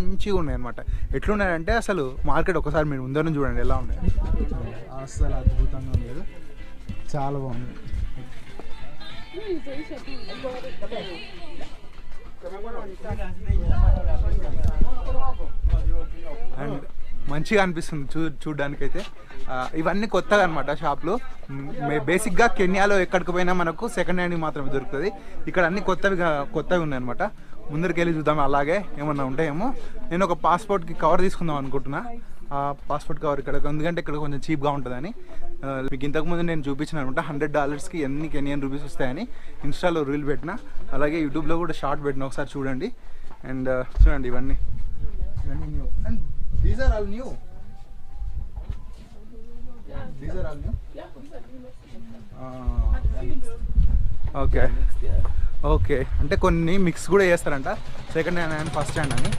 మంచిగా ఉన్నాయి అనమాట. ఎట్లున్నాయంటే అసలు మార్కెట్ ఒకసారి మీరు ముందర చూడండి ఎలా ఉన్నాయి, అసలు అద్భుతంగా ఉంది, చాలా బాగుంది. అండ్ మంచిగా అనిపిస్తుంది చూడ్డానికైతే. ఇవన్నీ కొత్తగా అనమాట షాప్లు. బేసిక్గా కెన్యాలో ఎక్కడికి పోయినా మనకు సెకండ్ హ్యాండ్ మాత్రమే దొరుకుతుంది. ఇక్కడ అన్ని కొత్తవి ఉన్నాయి అనమాట. ముందరికి వెళ్ళి చూద్దాం అలాగే ఏమన్నా ఉంటాయేమో. నేను ఒక పాస్పోర్ట్కి కవర్ తీసుకుందాం అనుకుంటున్నా. పాస్పోర్ట్ కవర్ ఇక్కడ, ఎందుకంటే ఇక్కడ కొంచెం చీప్గా ఉంటుందని. మీకు ఇంతకుముందు నేను చూపించిన అనమాట $100కి ఎన్ని కెనియన్ రూపీస్ వస్తాయని ఇన్స్టాలో రీల్ పెట్టిన, అలాగే యూట్యూబ్లో కూడా షార్ట్ పెట్టిన, ఒకసారి చూడండి. అండ్ చూడండి ఇవన్నీ new. And these are all new. Okay okay, అంటే కొన్ని మిక్స్ కూడా చేస్తారంట, second hand and first hand అని.